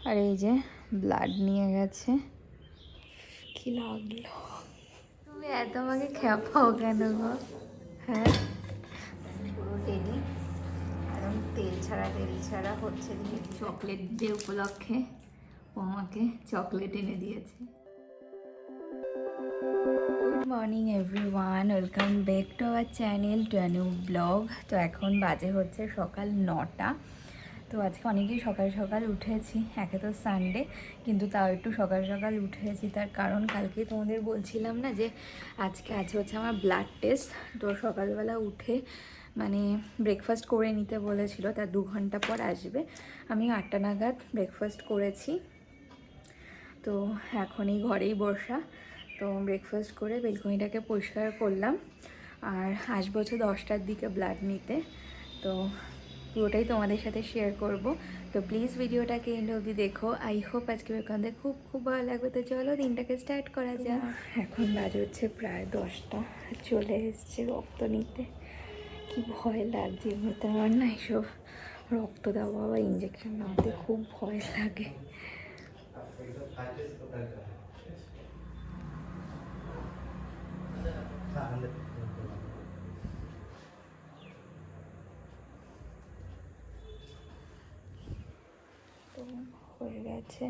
আর এই যে ব্লাড নিয়ে গেছে। কি লাগলো? তুমি এত আমাকে খেপাও কেন গো? হ্যাঁ, পুরো রেডি, একদম তেল ছাড়া হচ্ছে। দিয়ে চকলেট ডে উপলক্ষে ও আমাকে চকলেট এনে দিয়েছে। Good morning everyone, welcome back to our channel to a new blog. তো এখন বাজে হচ্ছে সকাল 9টা। তো আজকে অনেকেই সকাল সকাল উঠেছি, একে তো সানডে, কিন্তু তাও একটু সকাল সকাল উঠেছি। তার কারণ কালকে তোমাদের বলছিলাম না যে আজকে হচ্ছে আমার ব্লাড টেস্ট। তো সকালবেলা উঠে মানে ব্রেকফাস্ট করে নিতে বলেছিল, তার 2 ঘন্টা পর আসবে। আমি 8টা নাগাদ ব্রেকফাস্ট করেছি, তো এখনই ঘরেই বসা। তো ব্রেকফাস্ট করে বেলকনিটাকে পরিষ্কার করলাম, আর আসবো হচ্ছে 10টার দিকে ব্লাড নিতে। তো পুরোটাই তোমাদের সাথে শেয়ার করব, তো প্লিজ ভিডিওটাকে এন্ড অবধি দেখো। আই হোপ আজকে বেলকনিতে খুব খুব ভালো লাগবে। তো চলো দিনটাকে স্টার্ট করা যাক। এখন বাজে হচ্ছে প্রায় 10টা, চলে এসছে রক্ত নিতে। কি ভয় লাগছে এমনিতে আমার না এসব রক্ত দেওয়া বা ইঞ্জেকশন নেওয়াতে খুব ভয় লাগে। তো হয়ে গেছে।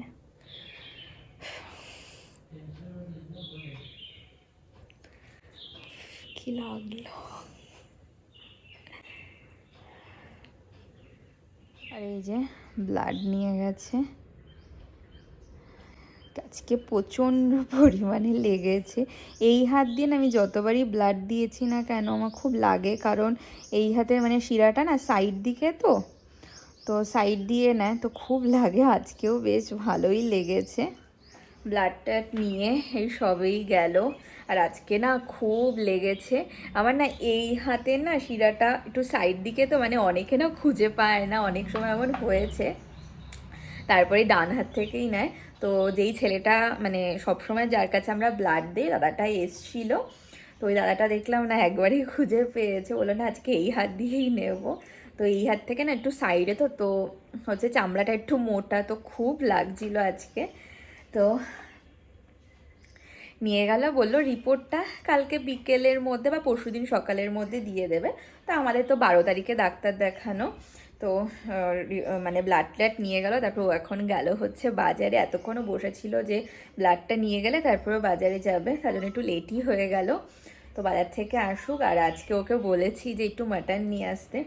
কি লাগলো? আর এই যে ব্লাড নিয়ে গেছে। আজকে প্রচণ্ড পরিমাণে লেগেছে। এই হাত দিয়ে না আমি যতবারই ব্লাড দিয়েছি না কেন আমার খুব লাগে, কারণ এই হাতের মানে শিরাটা না সাইড দিকে, তো সাইড দিয়ে নেয়, তো খুব লাগে। আজকেও বেশ ভালোই লেগেছে। ব্লাডটা নিয়ে এই সবেই গেল, আর আজকে না খুব লেগেছে আমার। না এই হাতের না শিরাটা একটু সাইড দিকে, তো মানে অনেকে না খুঁজে পায় না, অনেক সময় এমন হয়েছে। তারপরে ডান হাত থেকেই নেয়। তো যেই ছেলেটা মানে সবসময় যার কাছে আমরা ব্লাড দিই, দাদাটা এসছিল। তো ওই দাদাটা দেখলাম না একবারই খুঁজে পেয়েছে, বললো না আজকে এই হাত দিয়েই নেব। তো এই হাত থেকে না একটু সাইডে, তো হচ্ছে চামড়াটা একটু মোটা, তো খুব লাগছিল আজকে। তো নিয়ে গেল, বললো রিপোর্টটা কালকে বিকেলের মধ্যে বা পরশুদিন সকালের মধ্যে দিয়ে দেবে। তো আমাদের তো 12 তারিখে ডাক্তার দেখানো। তো মানে ব্লাড ট্লাড নিয়ে গেল। তারপর ও এখন গেল হচ্ছে বাজারে, এতক্ষণও বসেছিল যে ব্লাডটা নিয়ে গেলে তারপরেও বাজারে যাবে, তার জন্য একটু লেটই হয়ে গেল। তো বাজার থেকে আসুক। আর আজকে ওকে বলেছি যে একটু মাটন নিয়ে আসতে।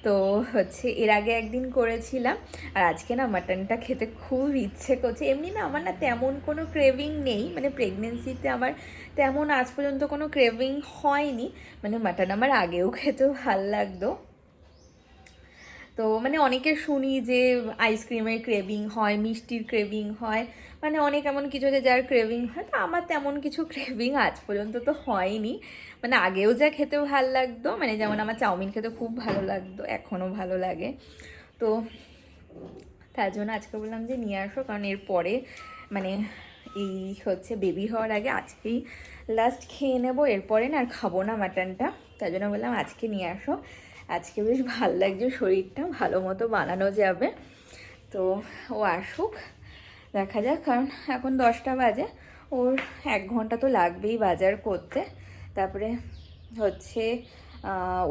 তো হচ্ছে এর আগে একদিন করেছিলাম, আর আজকে না মাটনটা খেতে খুব ইচ্ছে করছে। এমনি না আমার না তেমন কোনো ক্রেভিং নেই, মানে প্রেগনেন্সিতে আমার তেমন আজ পর্যন্ত কোনো ক্রেভিং হয়নি। মানে মাটন আমার আগেও খেতেও ভাল লাগতো। তো মানে অনেকে শুনি যে আইসক্রিমের ক্রেভিং হয়, মিষ্টির ক্রেভিং হয়, মানে অনেক এমন কিছু আছে যার ক্রেভিং হয়। তো আমার তেমন কিছু ক্রেভিং আজ পর্যন্ত তো হয়নি। মানে আগেও যা খেতে ভালো লাগতো, মানে যেমন আমার চাউমিন খেতে খুব ভালো লাগতো, এখনও ভালো লাগে। তো তার জন্য আজকে বললাম যে নিয়ে আসো, কারণ এরপরে মানে এই হচ্ছে বেবি হওয়ার আগে আজকেই লাস্ট খেয়ে নেবো, এরপরে না আর খাবো না মাটনটা। তার জন্য বললাম আজকে নিয়ে আসো, আজকে বেশ ভালো লাগছে, শরীরটা ভালো মতো বানানো যাবে। তো ও আসুক, দেখা যাক। কারণ এখন 10টা বাজে, ওর 1 ঘন্টা তো লাগবেই বাজার করতে। তারপরে হচ্ছে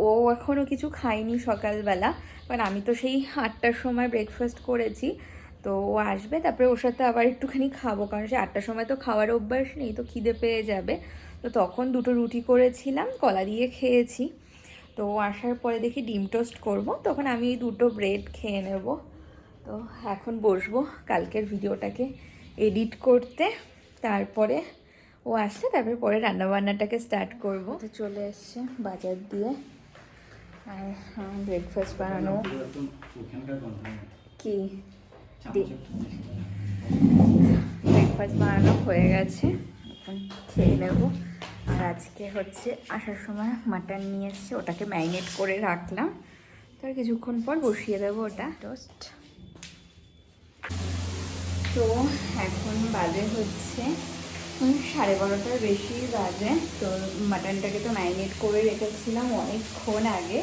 ও এখনও কিছু খায়নি সকালবেলা, কারণ আমি তো সেই 8টার সময় ব্রেকফাস্ট করেছি। তো ও আসবে, তারপরে ওর সাথে আবার একটুখানি খাবো, কারণ সে 8টার সময় তো খাওয়ার অভ্যাস নেই, তো খিদে পেয়ে যাবে। তো তখন 2টো রুটি করেছিলাম, কলা দিয়ে খেয়েছি। তো আসার পরে দেখি ডিম টোস্ট করবো, তখন আমি এই 2টো ব্রেড খেয়ে নেব। তো এখন বসবো কালকের ভিডিওটাকে এডিট করতে, তারপরে ও আসলে তারপরে পরে রান্নাবান্নাটাকে স্টার্ট করব। তো চলে এসছে বাজার দিয়ে, আর ব্রেকফাস্ট বানানো কি ব্রেকফাস্ট বানানো হয়ে গেছে, এখন খেয়ে নেব। আর আজকে হচ্ছে আসার সময় মাটন নিয়ে এসছে, ওটাকে ম্যারিনেট করে রাখলাম, তার কিছুক্ষণ পর বসিয়ে দেবো ওটা টোস্ট। তো এখন বাজে হচ্ছে 12:30টার বেশি বাজে। তো মাটনটাকে তো ম্যারিনেট করে রেখেছিলাম অনেকক্ষণ আগে,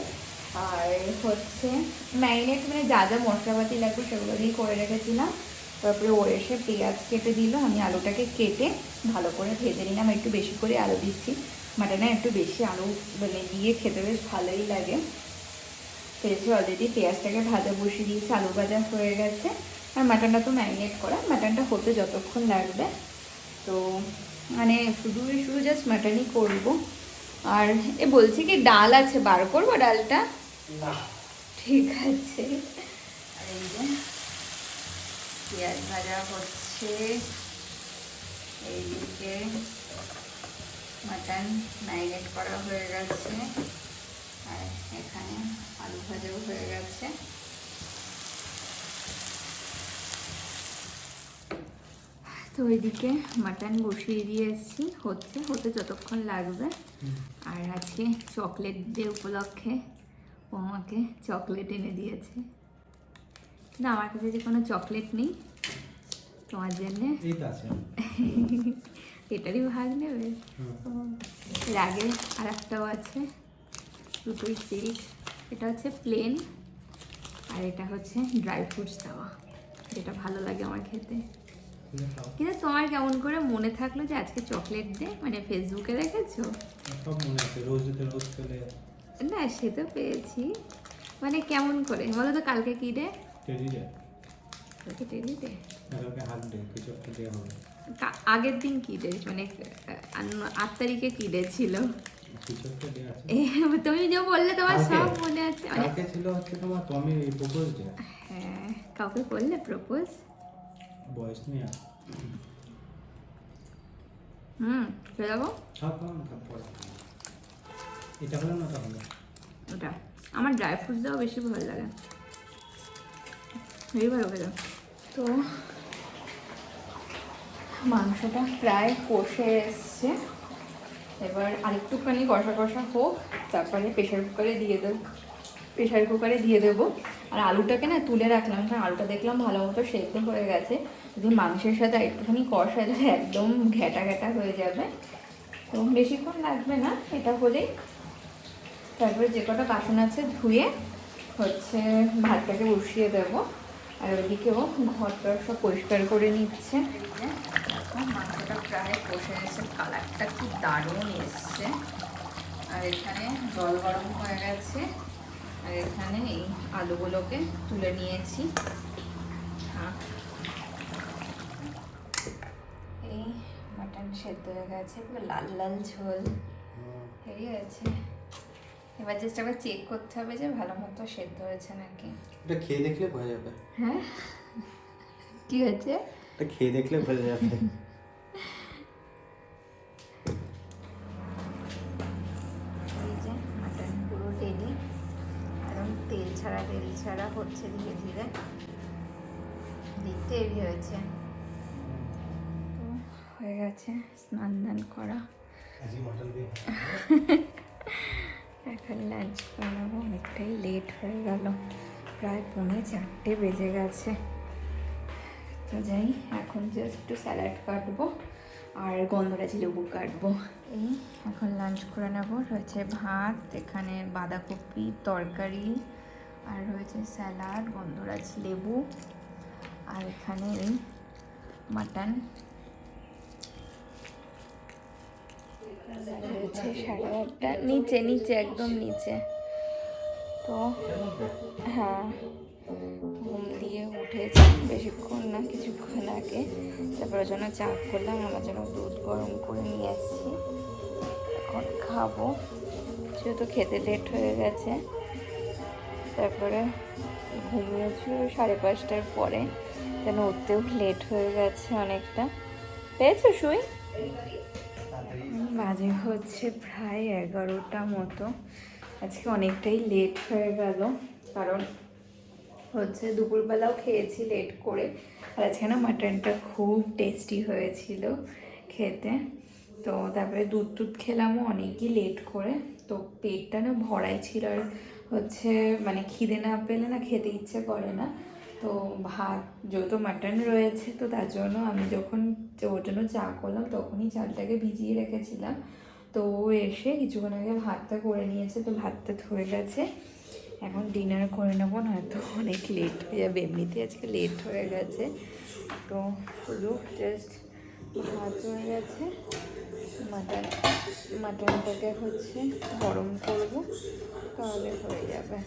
আর হচ্ছে ম্যারিনেট মানে যা যা মশলাপাতি লাগবে সেগুলো দিয়েই করে রেখেছিলাম। তারপরে ও এসে পেঁয়াজ কেটে দিল, আমি আলুটাকে কেটে ভালো করে ভেজে নিলাম। একটু বেশি করে আলু দিচ্ছি, মাটনে একটু বেশি আলু মানে দিয়ে খেতে বেশ ভালোই লাগে। পেঁয়াজ অলরেডি পেঁয়াজটাকে ভাজা বসিয়ে দিয়েছি, আলু ভাজা হয়ে গেছে। আর মাটনটা তো ম্যারিনেট করা, মাটনটা হতে যতক্ষণ লাগবে। তো মানে শুধু জাস্ট মাটনই করবো। আর এ বলছি কি ডাল আছে, বার করবো ডালটা? ঠিক আছে। আর এই যে পেঁয়াজ ভাজা হচ্ছে, এইদিকে মাটন ম্যারিনেট করা হয়ে গেছে, আর এখানে আলু ভাজাও হয়ে গেছে। তো ওইদিকে মাটন বসিয়ে দিয়ে এসেছি, হতে যতক্ষণ লাগবে। আর আজকে চকলেট ডে উপলক্ষে ও আমাকে চকলেট এনে দিয়েছে। না, আমার কাছে যে কোনো চকলেট নেই, তোমার জন্যে এটারই ভাগ নেবে। এর আগে আর একটাও আছে, দুটোই সিল্ক। এটা হচ্ছে প্লেন, আর এটা হচ্ছে ড্রাই ফ্রুটস দেওয়া, যেটা ভালো লাগে আমার খেতে। কিন্তু তোমার কেমন করে মনে থাকলো যে আজকে চকলেট ডে? মানে ফেসবুকে দেখেছো? না, সে তো পেয়েছি, মানে কেমন করে বলো তো? কালকে কি ডে? কালকে টেডি ডে। আগের দিন কি ডে, মানে 8 তারিখে কি ডে ছিল? তুমি যে বললে তোমার সব মনে আছে। কালকে ছিল হচ্ছে তোমার টমি প্রপোজ ডে। হ্যাঁ, কাউকে করলে প্রপোজ? বয়স নিয়ে চলে যাবো। এটা হলো না, তাহলে ওটা আমার ড্রাই ফ্রুটস দেওয়া বেশি ভালো লাগে, ভেরি ভালো খেতে। তো মাংসটা প্রায় কষে এসছে, এবার আরেকটুখানি কষা কষা হোক, তারপরে প্রেশার কুকারে দিয়ে দেবো। আর আলুটাকে না তুলে রাখলাম, কারণ আলুটা দেখলাম ভালো মতো সেদ্ধ হয়ে গেছে। যদি মাংসের সাথে একটুখানি কষা যায় একদম ঘ্যাটা ঘ্যাটা হয়ে যাবে। তো বেশিক্ষণ লাগবে না এটা হলেই। তারপরে যে কটা বাসন আছে ধুয়ে হচ্ছে ভাতটাকে বসিয়ে দেবো। আর ওইদিকেও ঘরটা সব পরিষ্কার করে নিচ্ছে। মাংসটা প্রায় কষে এসে কালারটা কি দারুণ এসছে। আর এখানে জল গরম হয়ে গেছে, আর এখানে এই আলুগুলোকে তুলে নিয়েছি। এই মাটন সেদ্ধ হয়ে গেছে, পুরো লাল লাল ঝোল হয়ে গেছে। এবার জাস্ট আবার চেক করতে হবে যে ভালো মতো সেদ্ধ হয়েছে নাকি। এটা খেয়ে দেখলে বোঝা যাবে। হ্যাঁ, কি হয়েছে? এটা খেয়ে দেখলে বোঝা যাবে। এই যে মাটন পুরো রেডি, একদম তেল ছাড়া হচ্ছে ধীরে ধীরে, দেখতে রেডি হয়েছে। তো হয়ে গেছে স্নান দান করা, এখন লাঞ্চ বানাবো। অনেকটাই লেট হয়ে গেল, প্রায় 3:45 বেজে গেছে। তো যাই, এখন জাস্ট একটু স্যালাড কাটবো আর গন্ধরাজ লেবু কাটবো। এই এখন লাঞ্চ করে নেবো। রয়েছে ভাত, এখানে বাঁধাকপি তরকারি, আর রয়েছে স্যালাড, গন্ধরাজ লেবু, আর এখানে এই মাটন। রয়েছে 8:30, নিচে একদম নিচে। তো হ্যাঁ, ঘুম দিয়ে উঠেছি বেশিক্ষণ না, কিছুক্ষণ আগে। তারপরে জন্য চা করলাম, আমার জন্য দুধ গরম করে নিয়ে আসছি, এখন খাবো। যেহেতু খেতে লেট হয়ে গেছে, তারপরে ঘুমিয়েছি 5:30টার পরে, যেন উঠতেও লেট হয়ে গেছে অনেকটা। পেয়েছো শুই? বাজে হচ্ছে প্রায় 11টা মতো। আজকে অনেকটাই লেট হয়ে গেল, কারণ হচ্ছে দুপুরবেলাও খেয়েছি লেট করে। আর আজকে না মাটনটা খুব টেস্টি হয়েছিল খেতে। তো তারপরে দুধ খেলামও অনেকই লেট করে, তো পেটটা না ভরাই ছিল। আর হচ্ছে মানে খিদে না পেলে না খেতে ইচ্ছে করে না। তো ভাত যেহেতু মাটন রয়েছে, তো তার জন্য আমি যখন ওর জন্য চা করলাম তখনই চালটাকে ভিজিয়ে রেখেছিলাম। তো ও এসে কিছুক্ষণ আগে ভাতটা করে নিয়েছে, তো ভাতটা ধরে গেছে। এখন ডিনার করে নেবো, নয়তো অনেক লেট হয়ে যাবে, এমনিতে আজকে লেট হয়ে গেছে। তো শুধু জাস্ট ভাত হয়ে গেছে, মাটনটাকে হচ্ছে গরম করব, তাহলে হয়ে যাবে।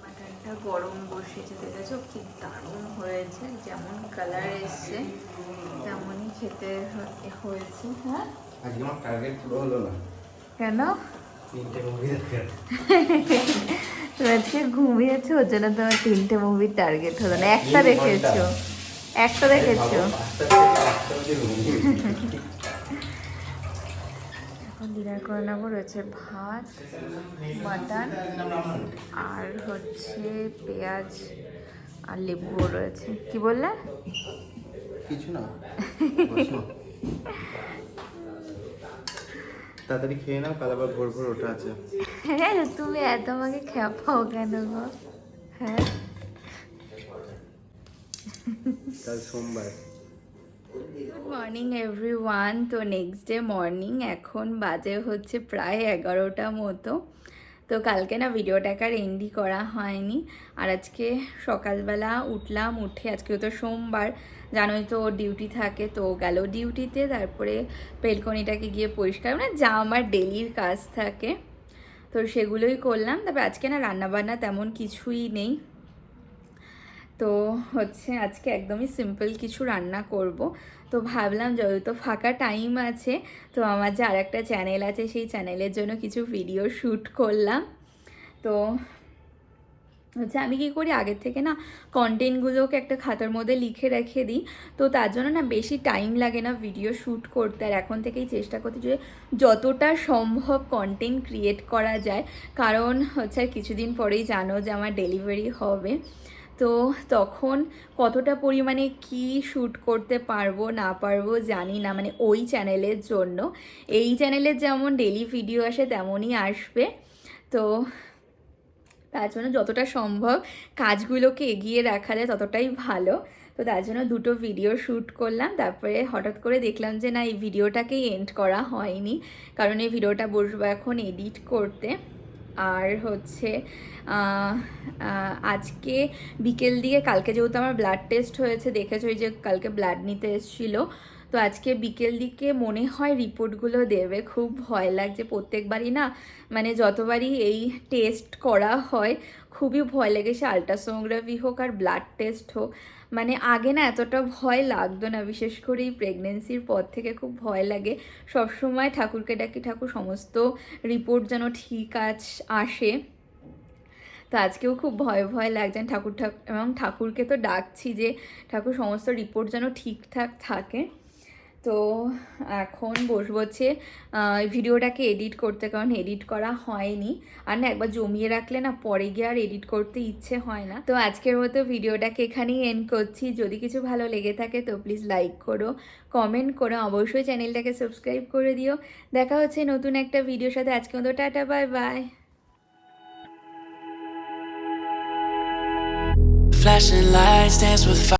মাটনটা গরম বসিয়েছে, দেখেছো কি দারুণ হয়েছে, যেমন কালার এসছে তেমনই খেতে হয়েছে। হ্যাঁ, আজকে আমার টার্গেট পুরো হলো না। কেন? 3টে মুভি দেখার। তুমি আজকে ঘুমিয়েছো, ওর জন্য তোমার 3টে মুভির টার্গেট হলো না, একটা দেখেছো। এখন ডিনার করে নেবো। রয়েছে ভাত, মাটন, আর হচ্ছে পেঁয়াজ আর লেবুও রয়েছে। কি বললে? কিছু না, তাড়াতাড়ি খেয়ে নাও, কাল আবার ভোর ভোর ওঠা আছে। হ্যাঁ, তুমি এত আমাকে খেপাও কেন গো? হ্যাঁ, কাল সোমবার। Good morning everyone. তো নেক্সট ডে মর্নিং, এখন বাজে হচ্ছে প্রায় 11টা মতো। তো কালকে না ভিডিওটাকে আর এন্ডই করা হয়নি। আর আজকে সকালবেলা উঠলাম, উঠে আজকেও তো সোমবার, জানোই তো ওর ডিউটি থাকে, তো গেল ডিউটিতে। তারপরে বেলকনিটাকে গিয়ে পরিষ্কার, মানে যা আমার ডেলির কাজ থাকে তো সেগুলোই করলাম। তারপরে আজকে না রান্নাবান্না তেমন কিছুই নেই, তো হচ্ছে আজকে একদমই সিম্পল কিছু রান্না করব। তো ভাবলাম যেহেতু ফাঁকা টাইম আছে, তো আমার যে আর একটা চ্যানেল আছে সেই চ্যানেলের জন্য কিছু ভিডিও শ্যুট করলাম। তো হচ্ছে আমি কী করি, আগের থেকে না কন্টেন্টগুলোকে একটা খাতার মধ্যে লিখে রেখে দিই, তো তার জন্য না বেশি টাইম লাগে না ভিডিও শ্যুট করতে। আর এখন থেকেই চেষ্টা করতে যে যতটা সম্ভব কন্টেন্ট ক্রিয়েট করা যায়, কারণ হচ্ছে আর কিছুদিন পরেই জানো যে আমার ডেলিভারি হবে, তো তখন কতটা পরিমাণে কি শ্যুট করতে পারবো না পারবো জানি না, মানে ওই চ্যানেলের জন্য। এই চ্যানেলের যেমন ডেলি ভিডিও আসে তেমনই আসবে, তো তার জন্য যতটা সম্ভব কাজগুলোকে এগিয়ে রাখা যায় ততটাই ভালো। তো তার জন্য 2টো ভিডিও শ্যুট করলাম। তারপরে হঠাৎ করে দেখলাম যে না, এই ভিডিওটাকেই এন্ড করা হয়নি, কারণ এই ভিডিওটা বসবো এখন এডিট করতে। আর হচ্ছে আজকে বিকেল দিকে, কালকে যেহেতু আমার ব্লাড টেস্ট হয়েছে, দেখেছো ওই যে কালকে ব্লাড নিতে এসেছিলো, তো আজকে বিকেল দিকে মনে হয় রিপোর্টগুলো দেবে। খুব ভয় লাগছে, প্রত্যেকবারই না, মানে যতবারই এই টেস্ট করা হয় খুবই ভয় লাগে, সে আলট্রাসোনোগ্রাফি হোক আর ব্লাড টেস্ট হোক। মানে আগে না এতটা ভয় লাগতো না, বিশেষ করে এই প্রেগনেন্সির পর থেকে খুব ভয় লাগে। সবসময় ঠাকুরকে ডাকি, ঠাকুর সমস্ত রিপোর্ট যেন ঠিক আসে। তো আজকেও খুব ভয় ভয় লাগছে এবং ঠাকুরকে তো ডাকছি যে ঠাকুর সমস্ত রিপোর্ট যেন ঠিকঠাক থাকে। তো এখন বসবো হচ্ছে ভিডিওটাকে এডিট করতে, কারণ এডিট করা হয়নি। আর না একবার জমিয়ে রাখলে না পরে গিয়ে আর এডিট করতে ইচ্ছে হয় না। তো আজকের মতো ভিডিওটাকে এখানেই এন্ড করছি। যদি কিছু ভালো লেগে থাকে তো প্লিজ লাইক করো, কমেন্ট করো, অবশ্যই চ্যানেলটাকে সাবস্ক্রাইব করে দিও। দেখা হচ্ছে নতুন একটা ভিডিওর সাথে। আজকে মতো tata, bye bye. Flashing lights dance with fire.